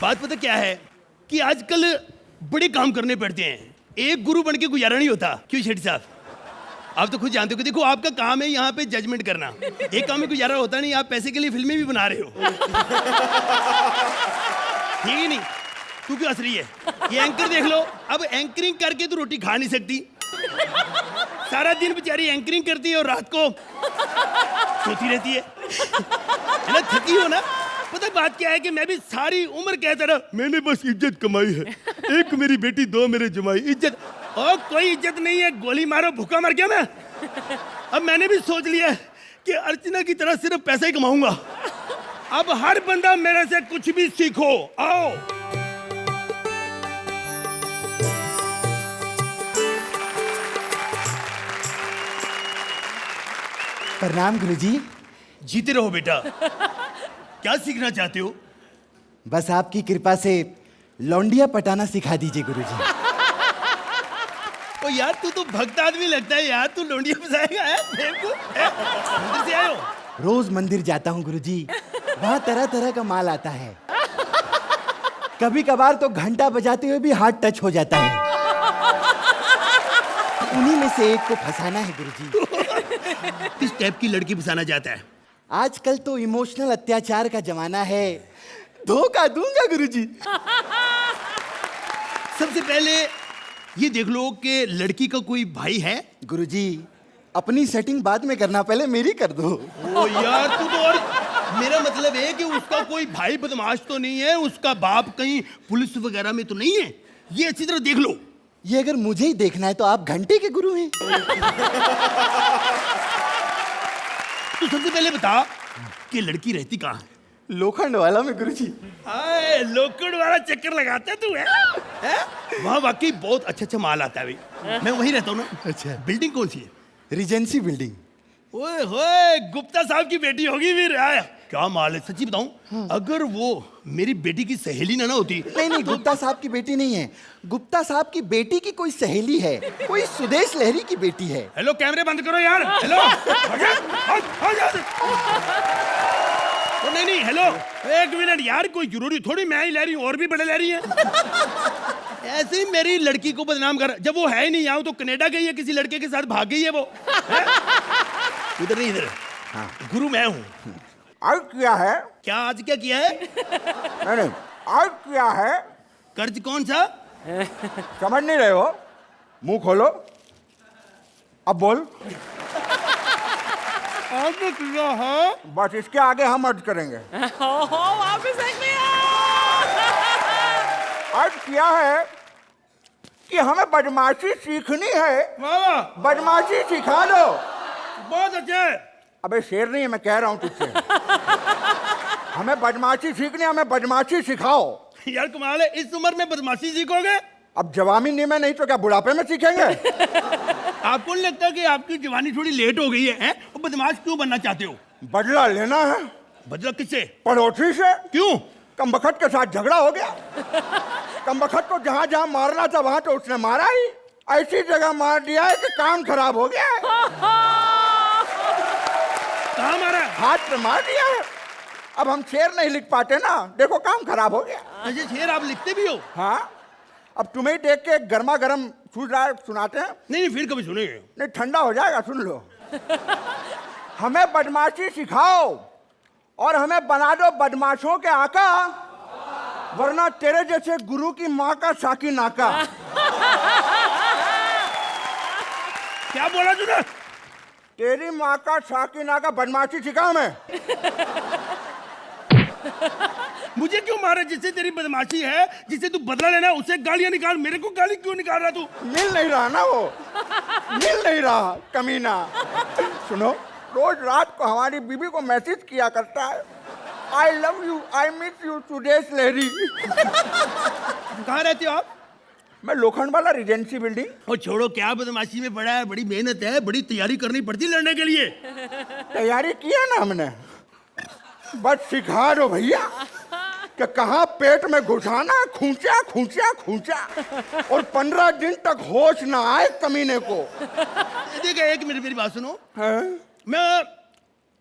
बात पता क्या है कि आजकल बड़े काम करने पड़ते हैं, एक गुरु बन के गुजारा नहीं होता। क्यों शेट्टी साहब, आप तो खुद जानते हो कि देखो आपका काम है यहाँ पे जजमेंट करना, एक काम में गुजारा होता नहीं। आप पैसे के लिए फिल्में भी बना रहे हो। ठीक है नहीं, तू क्यों हंस रही है? ये एंकर देख लो, अब एंकरिंग करके तो रोटी खा नहीं सकती। सारा दिन बेचारी एंकरिंग करती है और रात को सोती रहती है ना, थकी हो ना। पता बात क्या है कि मैं भी सारी उम्र कहता रहा मैंने बस इज्जत कमाई है, एक मेरी बेटी दो मेरे जमाई। इज्जत और कोई इज्जत नहीं है, गोली मारो भूखा मर गया मैं। अब मैंने भी सोच लिया कि अर्चना की तरह सिर्फ पैसा ही कमाऊंगा। अब हर बंदा मेरे से कुछ भी सीखो, आओ। प्रणाम गुरुजी। जीते रहो बेटा। क्या सीखना चाहते हो? बस आपकी कृपा से लौंडिया पटाना सिखा दीजिए गुरुजी। ओ यार तू तो भक्त आदमी लगता है यार, तू लौंडिया फंसाएगा है? मंदिर से आए हो? रोज मंदिर जाता हूँ गुरुजी, वहाँ तरह तरह का माल आता है। कभी कभार तो घंटा बजाते हुए भी हाथ टच हो जाता है। उन्हीं में से एक को फंसाना है गुरुजी। किस टाइप की लड़की फंसाना चाहता है? आजकल तो इमोशनल अत्याचार का जमाना है, धोखा दूंगा गुरुजी। सबसे पहले ये देख लो कि लड़की का कोई भाई है? गुरुजी अपनी सेटिंग बाद में करना, पहले मेरी कर दो। ओ यार तू तो, और मेरा मतलब है कि उसका कोई भाई बदमाश तो नहीं है, उसका बाप कहीं पुलिस वगैरह में तो नहीं है? ये अच्छी तरह देख लो। ये अगर मुझे ही देखना है तो आप घंटे के गुरु हैं। तू सबसे पहले बता कि लड़की रहती कहाँ है? लोखंड वाला में गुरुजी। आए लोकड़ वाला चक्कर लगाता तू है? वहाँ वाकई बहुत अच्छा अच्छा माल आता है भाई, मैं वहीं रहता हूँ ना। अच्छा। बिल्डिंग कौन सी है? Regency building. ओए होए, गुप्ता साहब की बेटी होगी फिर। आया क्या माल है, सच्ची बताऊं? हाँ। अगर वो मेरी बेटी की सहेली ना होती। नहीं, गुप्ता साहब की बेटी नहीं है, गुप्ता साहब की बेटी की कोई सहेली है, कोई सुदेश लहरी की बेटी है। हेलो, कैमरे बंद करो यार। हेलो नहीं, हेलो एक मिनट यार, कोई जरूरी थोड़ी मैं ही लहरी हूँ, और भी बड़े लहरी हैं। ऐसे ही मेरी लड़की को बदनाम कर, जब वो है ही नहीं यहाँ, तो कनाडा गई है, किसी लड़के के साथ भाग गई है वो। उधर नहीं, इधर। हाँ, गुरु मैं हूँ। आज क्या है? क्या आज क्या किया है? नहीं, आज क्या है? कर्ज कौन सा? समझ नहीं रहे हो? मुंह खोलो, अब बोल। आज क्या है? बस इसके आगे हम अर्ज करेंगे। आज क्या है कि हमें बदमाशी सीखनी है। बदमाशी सिखा दो। बहुत अच्छा है। अबे शेर नहीं है, मैं कह रहा हूँ तुझसे। हमें बदमाशी सीखनी, हमें बदमाशी सिखाओ। यार कमाल है, इस उम्र में बदमाशी सीखोगे? अब जवानी में नहीं तो क्या बुढ़ापे में सीखेंगे? आपको नहीं लगता कि आपकी जवानी थोड़ी लेट हो गई है? और बदमाश क्यों बनना चाहते हो? बदला लेना है। बदला किससे? पड़ोसी से। क्यों? कमबख्त के साथ झगड़ा हो गया। कमबख्त को जहां जहां मारना था वहां तो उसने मारा ही, ऐसी जगह मार दिया है कि काम खराब हो गया है। कहाँ मारा? हाथ पे मार दिया है। अब हम शेर नहीं लिख पाते ना, देखो काम खराब हो गया। अच्छा, शेर आप लिखते भी हो? हाँ, अब तुम्हें देख के गर्मा गर्म सुनाते हैं। नहीं, फिर कभी सुनेंगे। नहीं, ठंडा हो जाएगा, सुन लो। हमें बदमाशी सिखाओ और हमें बना दो बदमाशों के आका, वरना तेरे जैसे गुरु की माँ का साकी नाका। क्या बोला तूने? तेरी माँ का साकी नाका, बदमाशी सिखा मैं। मुझे क्यों मारे? जिससे तेरी बदमाशी है, जिससे तू बदला लेना, उसे गालियां निकाल। मेरे को गाली क्यों निकाल रहा तू? मिल नहीं रहा ना वो, मिल नहीं रहा कमीना। सुनो, रोज रात को हमारी बीबी को मैसेज किया करता है, I love you, I miss you, Sudesh Lahri. कहाँ रहते हो आप? मैं लोखंड वाला रीजेंसी बिल्डिंग। और छोड़ो, क्या बदमाशी में पड़ा है, बड़ी मेहनत है, बड़ी तैयारी करनी पड़ती है लड़ने के लिए। तैयारी की है ना हमने, बस सिखा दो भैया कि कहाँ पेट में घुसाना, खूंचा खूंचा खूंचा, और 15 दिन तक होश ना आए कमीने को। देखिए, एक मिनट मेरी बात सुनो। है? मैं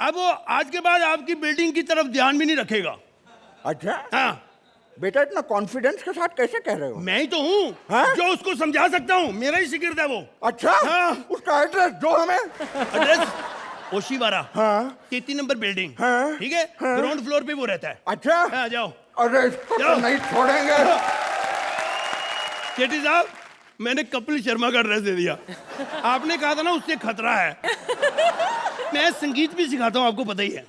अब आज के बाद आपकी बिल्डिंग की तरफ ध्यान भी नहीं रखेगा। अच्छा, हाँ, बेटा इतना कॉन्फिडेंस के साथ कैसे कह रहे हो? मैं ही तो हूँ हाँ? जो उसको समझा सकता हूँ, मेरा ही शिगिर्द है वो। अच्छा हाँ। उसका एड्रेस दो हमें। एड्रेस ओशीवारा, हाँ 33 नंबर बिल्डिंग, हाँ। ठीक है, ग्राउंड फ्लोर पे वो रहता है। अच्छा हाँ, जाओ। अरे इसको तो जाओ। नहीं छोड़ेंगे। सेठी साहब, मैंने कपिल शर्मा का एड्रेस दे दिया। आपने कहा था ना उससे खतरा है। मैं संगीत भी सिखाता हूँ, आपको पता ही है।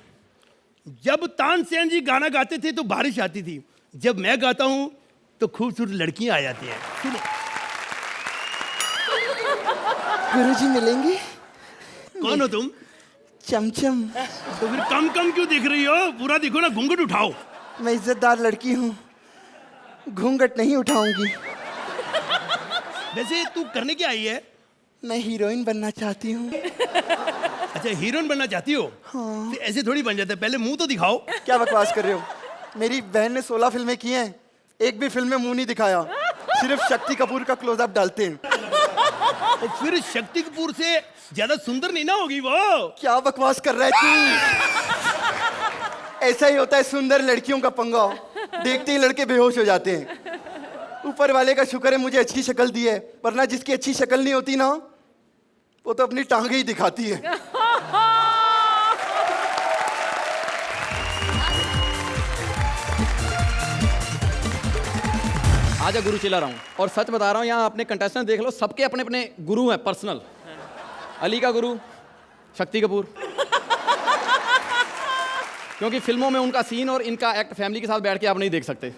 जब तानसेन जी गाना गाते थे तो बारिश आती थी, जब मैं गाता हूँ तो खूबसूरत लड़कियां आ जाती हैं। सुनो। गुरुजी मिलेंगे? कौन हो तुम? चमचम। तो फिर कम कम क्यों दिख रही हो? पूरा दिखो ना, घूंघट उठाओ। मैं इज्जतदार लड़की हूँ, घूंघट नहीं उठाऊंगी। वैसे तू करने क्या आई है? मैं हीरोइन बनना चाहती हूँ। अच्छा, हीरोइन बनना चाहती हो? हाँ। तो ऐसे थोड़ी बन जाता है, पहले मुंह तो दिखाओ। क्या बकवास कर रहे हो? मेरी बहन ने 16 फिल्में की हैं, एक भी फिल्म में मुंह नहीं दिखाया, सिर्फ शक्ति कपूर का क्लोजअप डालते हैं। और फिर शक्ति कपूर से ज्यादा सुंदर नहीं ना होगी वो? क्या बकवास कर रहा है तू? ऐसा ही होता है सुंदर लड़कियों का पंगा, देखते ही लड़के बेहोश हो जाते हैं। ऊपर वाले का शुक्र है मुझे अच्छी शक्ल दी है, वरना जिसकी अच्छी शक्ल नहीं होती ना, वो तो अपनी टांगे ही दिखाती है। आजा गुरु चिल्ला रहा हूँ और सच बता रहा हूँ, यहाँ अपने कंटेस्टेंट देख लो, सबके अपने अपने गुरु हैं पर्सनल। अली का गुरु शक्ति कपूर, क्योंकि फिल्मों में उनका सीन और इनका एक्ट फैमिली के साथ बैठ के आप नहीं देख सकते।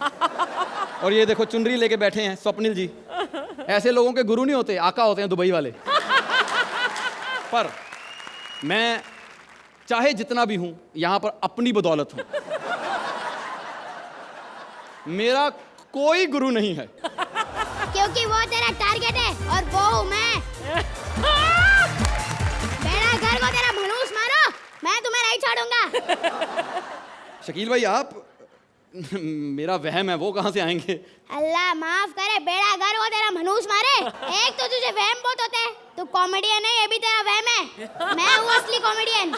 और ये देखो चुनरी लेके बैठे हैं स्वप्निल जी। ऐसे लोगों के गुरु नहीं होते, आका होते हैं दुबई वाले। पर मैं चाहे जितना भी हूं यहां पर अपनी बदौलत हूं, मेरा कोई गुरु नहीं है। क्योंकि वो तेरा टारगेट है और वो हूँ मैं। मेरा घर को तेरा भनूस मारो, मैं तुम्हें नहीं छोड़ूंगा। शकील भाई आप मेरा वहम है, वो कहाँ से आएंगे? अल्लाह माफ करे, बेड़ा घर वो तेरा मनूस मारे। एक तो तुझे वहम बहुत होते हैं, तू कॉमेडियन है, ये भी तेरा वहम है। मैं हूँ असली कॉमेडियन।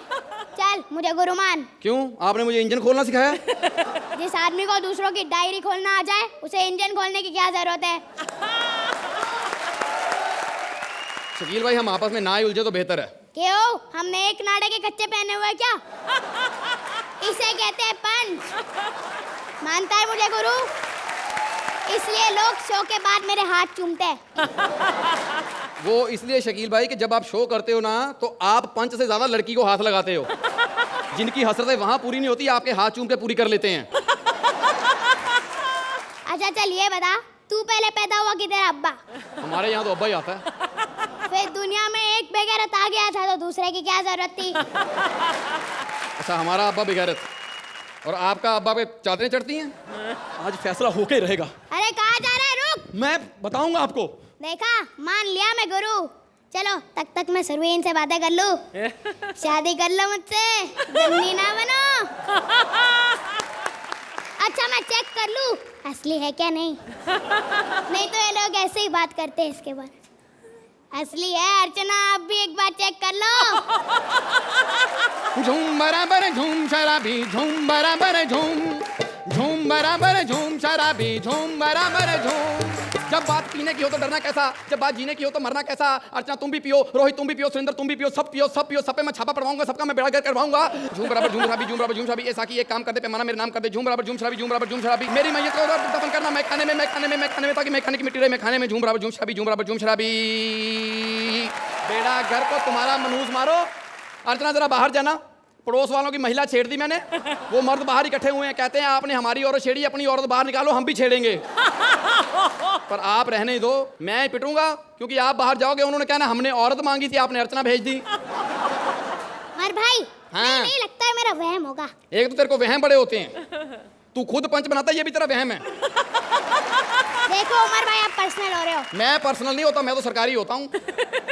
चल मुझे गुरु मान। क्यों, आपने मुझे इंजन खोलना सिखाया? जिस आदमी को दूसरों की डायरी खोलना आ जाए, उसे इंजन खोलने की क्या जरूरत है? शकील भाई हम आपस में ना ही उलझे तो बेहतर है। क्यों, हमने एक नाड़े के कच्चे पहने हुए क्या? इसे कहते हैं पंच। मानता है मुझे गुरु, इसलिए लोग शो के बाद मेरे हाथ चूमते हैं। वो इसलिए शकील भाई कि जब आप शो करते हो ना तो आप पंच से ज्यादा लड़की को हाथ लगाते हो। जिनकी हसरतें वहां पूरी नहीं होती, आपके हाथ चूम के पूरी कर लेते हैं। अच्छा चल ये बता, तू पहले पैदा हुआ कि तेरा अब्बा? हमारे यहाँ तो अब्बा ही आता है। फिर दुनिया में एक बेगैरत आ गया था तो दूसरे की क्या जरूरत थी? अच्छा हमारा अब्बा बेगैरत और आपका अब्बा पे चादरें चढ़ती हैं। आज फैसला होके ही रहेगा। अरे कहाँ जा रहा है, रुक। मैं बताऊंगा आपको। देखा, मान लिया मैं गुरु। चलो तक मैं सुरवीन से बातें कर लूं। शादी कर लो मुझसे, गंदी ना बनो। अच्छा मैं चेक कर लूं असली है क्या नहीं। नहीं तो ये लोग ऐसे ही बात करते हैं इसके बाद। असली है अर्चना, आप भी एक बार चेक कर लो। झूम बराबर झूम शराबी, झूम बराबर झूम, झूम बराबर झूम शराबी, झूम बराबर झूम। जब बात पीने की हो तो डरना कैसा, जब बात जीने की हो तो मरना कैसा। अर्चना तुम भी पियो, रोहित तुम भी पियो, सुरेंद्र तुम भी पियो, सब पियो, सब पियो, सब पे मैं छापा पड़वाऊंगा, सबका मैं बेड़ा गर्क करवाऊंगा। झूम बराबर झूम शराबी, झूम बराबर झूम शराबी। ऐसा कि एक काम कर दे, पैमाना मेरे नाम कर दे। झूम बराबर झूम शराबी, झूम बराबर झूम शराबी। मेरी मैयत को दफन करना मैं खाने में, मैं खाने में, मैं खाने में, ताकि मैं खाने की मिट्टी रहे, मैं खाने में। झूम बराबर झूम शराबी, झूम बराबर झूम शराबी। बेड़ा घर को तुम्हारा मनूस मारो। अर्चना जरा बाहर जाना, पड़ोस वालों की महिला छेड़ दी मैंने। वो मर्द बाहर इकट्ठे हुए हैं, कहते हैं आपने हमारी औरत छेड़ी, अपनी औरत बाहर निकालो, हम भी छेड़ेंगे। पर आप रहने ही दो, मैं ही पिटूंगा, क्योंकि आप बाहर जाओगे उन्होंने कहना हमने औरत मांगी थी, आपने अर्चना भेज दी। मर भाई, हाँ। नहीं लगता है मेरा वहम होगा। एक तो तेरे को वहम बड़े होते हैं, तू खुद पंच बनाता है, ये भी तेरा वहम है। देखो उमर भाई, आप पर्सनल हो रहे हो। मैं पर्सनल नहीं होता, मैं तो सरकारी होता हूँ।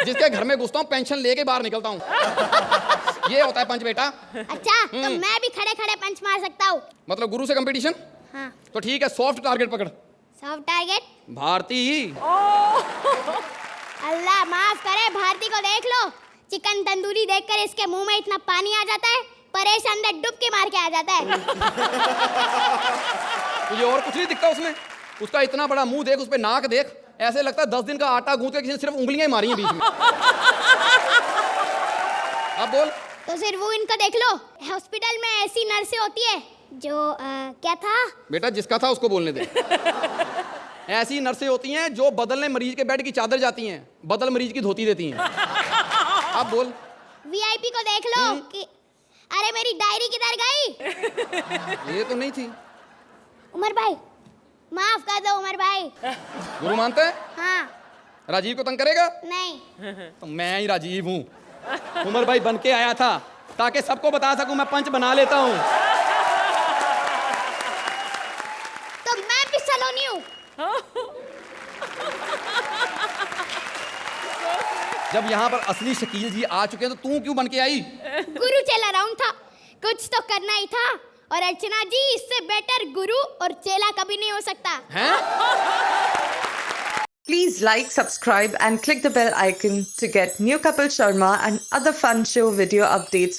जिसके घर में घुसता हूँ पेंशन लेके बाहर निकलता हूँ। ये होता है पंच बेटा। अच्छा तो मैं भी खड़े खड़े पंच मार सकता हूँ? मतलब गुरु से कंपटीशन? हाँ। तो ठीक है, सॉफ्ट टारगेट पकड़। Soft target? भारती। अल्लाह माफ करे, भारती को देख लो, चिकन तंदूरी देखकर इसके मुंह में इतना पानी आ जाता है, परेश अंदर डुबकी मार के आ जाता है। तुझे और कुछ नहीं दिखता उसमें? उसका इतना बड़ा मुंह देख, उस पे नाक देख, ऐसे लगता है 10 दिन का आटा गूंथ के किसी ने सिर्फ उंगलियां ही मारी हैं बीच में। अब बोल। तो फिर वो इनका देख लो, हॉस्पिटल में ऐसी नर्सें होती है जो क्या था बेटा, जिसका था उसको बोलने दे। ऐसी नर्सें होती हैं जो बदलने मरीज के बेड की चादर जाती हैं, बदल मरीज की धोती देती हैं। अब बोल। वीआईपी को देख लो कि अरे मेरी डायरी किधर गई? ये तो नहीं थी। उमर भाई माफ कर दो उमर भाई। गुरु मानता है? हाँ। राजीव को तंग करेगा? नहीं। तो मैं ही राजीव हूँ। उमर भाई बन के आया था ताकि सबको बता सकूं मैं पंच बना लेता हूँ। तो मैं भी सलोनी हूँ। जब यहाँ पर असली शकील जी आ चुके हैं तो तू क्यों बन के आई? गुरु चेला राउंड था, कुछ तो करना ही था। और अर्चना जी, इससे बेटर गुरु और चेला कभी नहीं हो सकता। हैं? Please like, subscribe and click the bell icon to get new Kapil Sharma and other fun show video updates